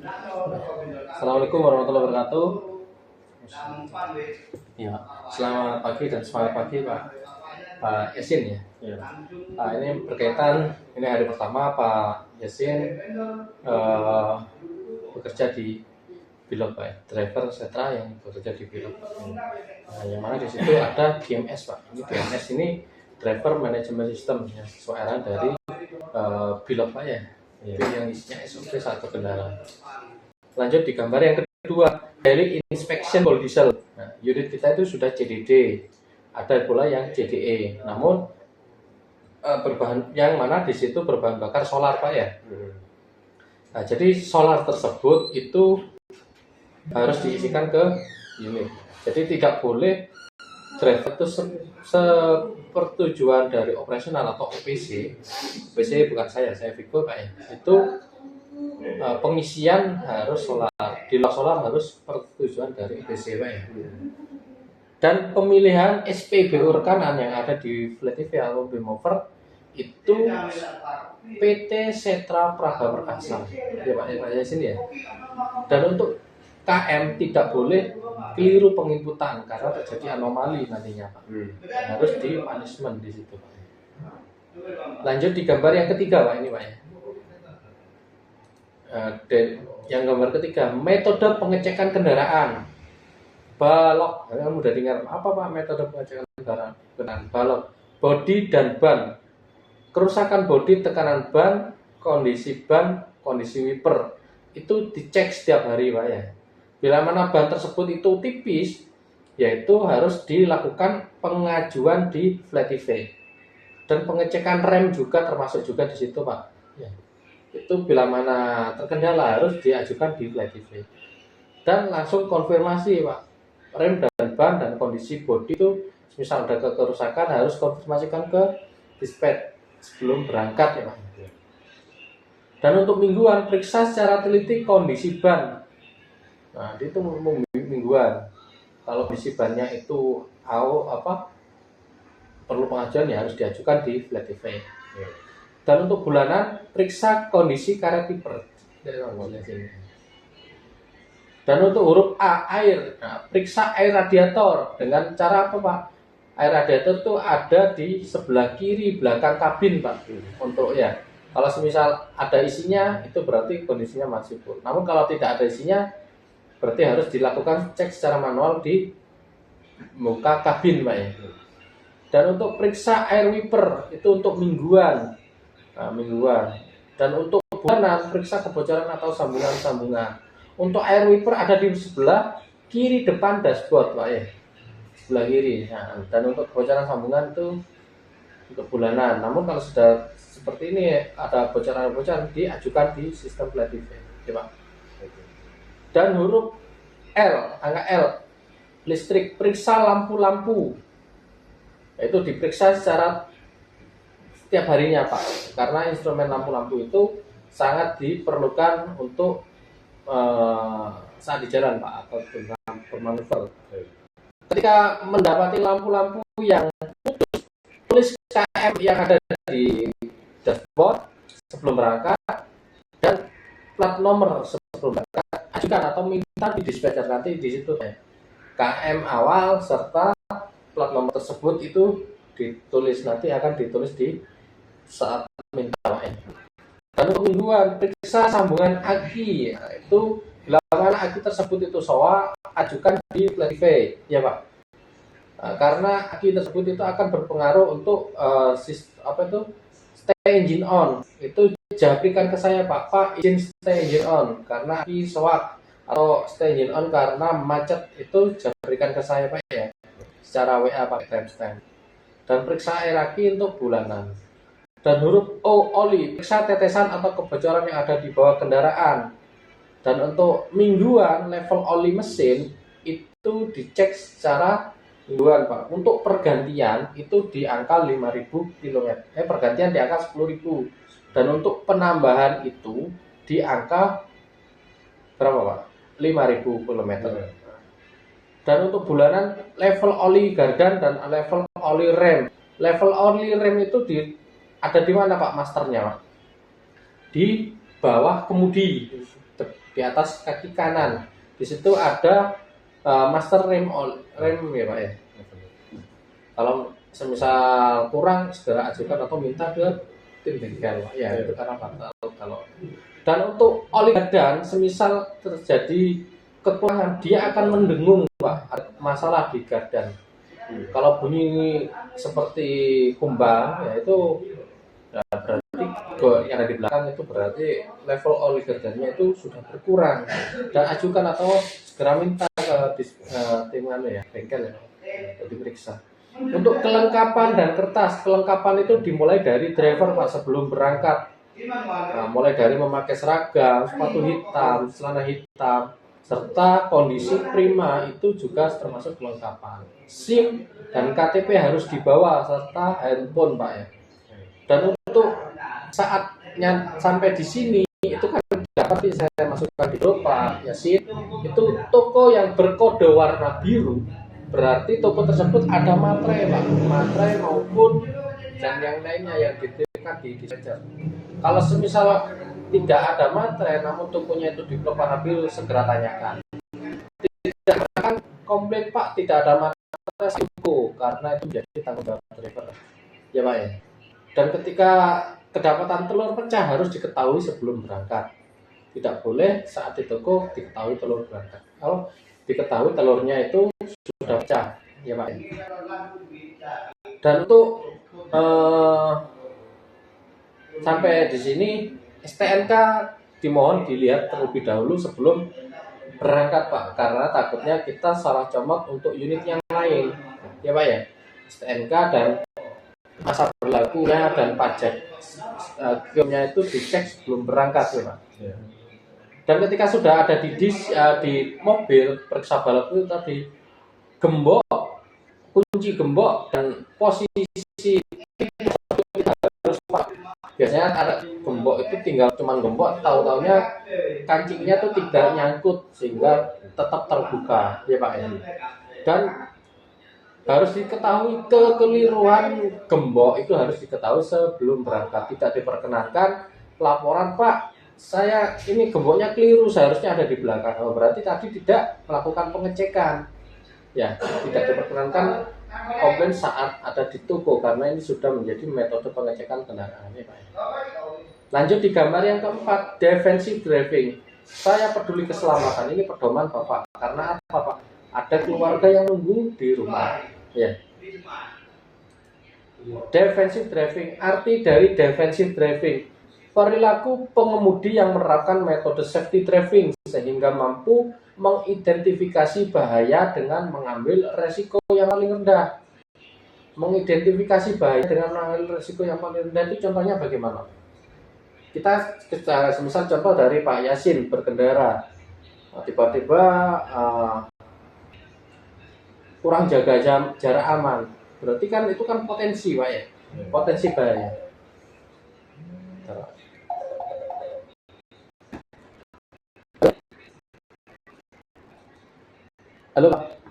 Assalamualaikum warahmatullahi wabarakatuh. Ya, selamat pagi dan semangat pagi Pak Yasin ya. Ya. Ini berkaitan, ini hari pertama Pak Yasin bekerja di Bilog Pak, driver setra yang bekerja di Bilog. Yang mana di situ ada DMS Pak. Ini DMS ini driver management system ya, sesuai arahan dari Bilog Pak ya. Itu yang isinya SOP satu kendaraan. Lanjut di gambar yang kedua, daily inspection fuel diesel. Nah, unit kita itu sudah CDD, ada pula yang CDE. Namun berbahan yang mana di situ berbahan bakar solar Pak ya. Nah, jadi solar tersebut itu harus diisikan ke unit. Jadi tidak boleh driver itu sepertujuan dari operasional atau OPC. OPC bukan saya Vigo Pak ya. Itu pengisian harus solar, di luar solar harus persetujuan dari OPC Pak ya. Dan pemilihan SPBU rekanan yang ada di Flat TV atau Bemover itu PT Setra Praga Perkasa ya Pak ya sini ya. Dan untuk KM tidak boleh keliru penginputan karena terjadi anomali nantinya Pak. Harus di punishment di situ Pak. Lanjut di gambar yang ketiga Pak ini Pak ya. Yang gambar ketiga, metode pengecekan kendaraan. Balok, mudah dengar apa Pak metode pengecekan kendaraan? Balok, bodi dan ban. Kerusakan bodi, tekanan ban, kondisi wiper itu dicek setiap hari Pak ya. Bila mana ban tersebut itu tipis, yaitu harus dilakukan pengajuan di Flat TV. Dan pengecekan rem juga termasuk juga di situ Pak. Ya. Itu bila mana terkendala harus diajukan di Flat TV. Dan langsung konfirmasi Pak. Rem dan ban dan kondisi bodi itu misal ada kerusakan harus konfirmasikan ke dispatch sebelum berangkat ya Pak. Dan untuk mingguan periksa secara teliti kondisi ban. Nah, itu mingguan. Kalau kondisi bannya itu perlu pengajuan ya harus diajukan di Flat TV. Dan untuk bulanan periksa kondisi karet wiper. Dan untuk huruf A air, nah, periksa air radiator dengan cara apa Pak? Air radiator itu ada di sebelah kiri belakang kabin Pak. Untuk ya, kalau semisal ada isinya itu berarti kondisinya masih full. Namun kalau tidak ada isinya berarti harus dilakukan cek secara manual di muka kabin Pak ya. Dan untuk periksa air wiper itu untuk mingguan. Nah, mingguan. Dan untuk bulanan periksa kebocoran atau sambungan-sambungan. Untuk air wiper ada di sebelah kiri depan dashboard Pak ya. Sebelah kiri. Nah, dan untuk kebocoran sambungan itu untuk bulanan. Namun kalau sudah seperti ini ada bocoran-bocoran diajukan di sistem Flat TV. Ya, Pak. Dan huruf L, angka L, listrik, periksa lampu-lampu. Itu diperiksa secara setiap harinya Pak, karena instrumen lampu-lampu itu sangat diperlukan untuk saat di jalan Pak atau bermanuver. Ketika mendapati lampu-lampu yang putus, tulis KM yang ada di dashboard sebelum berangkat dan plat nomor sebelum berangkat ajukan atau minta di dispatcher nanti di situ KM awal serta plat nomor tersebut itu ditulis nanti akan ditulis di saat minta. Dan untuk mingguan periksa sambungan aki, nah, itu bila mana aki tersebut itu soa ajukan di Flat TV ya Pak. Nah, karena aki tersebut itu akan berpengaruh untuk stay engine on. Itu jabrikan ke saya Pak izin stay engine on karena aki soak atau stay engine on karena macet, itu jabrikan ke saya Pak ya. Secara WA pakai timestamp. Dan periksa air aki untuk bulanan. Dan huruf O oli, periksa tetesan atau kebocoran yang ada di bawah kendaraan. Dan untuk mingguan level oli mesin itu dicek secara mingguan Pak. Untuk pergantian itu di angka 5.000 km. Pergantian di angka 10.000. Dan untuk penambahan itu di angka berapa Pak? 5.000 km. Dan untuk bulanan level oli gardan dan level oli rem. Level oli rem itu ada di mana Pak masternya Pak? Di bawah kemudi. di atas kaki kanan. Di situ ada master rem ya Pak ya. Kalau semisal kurang segera ajukan atau minta ke tim bengkel Pak. Ya itu karena fatal kalau. Dan untuk oli gardan semisal terjadi kekurangan dia akan mendengung Pak, ada masalah di gardan. Kalau bunyi seperti kumbang ya itu ya berarti yang ada di belakang itu berarti level oli gardannya itu sudah berkurang, dan ajukan atau segera minta ke tim ya bengkel ya untuk diperiksa. Untuk kelengkapan dan kertas, kelengkapan itu dimulai dari driver Pak sebelum berangkat. Nah, mulai dari memakai seragam, sepatu hitam, celana hitam, serta kondisi prima itu juga termasuk kelengkapan. SIM dan KTP harus dibawa serta handphone Pak ya. Dan untuk saatnya sampai di sini itu kan dapat saya masukkan di grup Pak Yasin, itu toko yang berkode warna biru berarti toko tersebut ada materai Pak, materai maupun dan yang lainnya yang ditekan di dispatcher. Kalau semisal tidak ada materai namun tokonya itu di blok warna biru, segera tanyakan. Tidak akan komplain Pak tidak ada materai toko karena itu menjadi tanggung jawab driver ya Pak ya. Dan ketika kedapatan telur pecah harus diketahui sebelum berangkat. Tidak boleh saat di toko diketahui telur berangkat. Kalau diketahui telurnya itu sudah pecah, ya Pak. Dan untuk sampai di sini STNK dimohon dilihat terlebih dahulu sebelum berangkat Pak, karena takutnya kita salah comot untuk unit yang lain, ya Pak ya. STNK dan masa berlakunya dan pajak kiosnya itu dicek sebelum berangkat ya Pak. Dan ketika sudah ada di mobil periksa balap itu tadi gembok, kunci gembok dan posisi harus Pak. Biasanya ada gembok itu tinggal cuman gembok, tahu-taunya kancingnya tuh tidak nyangkut sehingga tetap terbuka ya Pak ya. Dan harus diketahui kekeliruan gembok itu harus diketahui sebelum berangkat. Tidak diperkenankan laporan Pak, saya ini gemboknya keliru, seharusnya ada di belakang. Oh, berarti tadi tidak melakukan pengecekan. Ya, tidak diperkenankan komplain saat ada di toko karena ini sudah menjadi metode pengecekan kendaraan ya Pak. Lanjut di gambar yang keempat, defensive driving. Saya peduli keselamatan, ini pedoman Bapak. Karena apa Pak? Ada keluarga yang nunggu di rumah. Ya. Defensive driving, arti dari defensive driving, perilaku pengemudi yang menerapkan metode safety driving sehingga mampu mengidentifikasi bahaya dengan mengambil resiko yang paling rendah. Mengidentifikasi bahaya dengan mengambil resiko yang paling rendah itu contohnya bagaimana? Kita misal contoh dari Pak Yasin berkendara, tiba-tiba kurang jaga jarak aman, berarti kan itu kan potensi Pak ya, potensi bahaya. Halo Pak.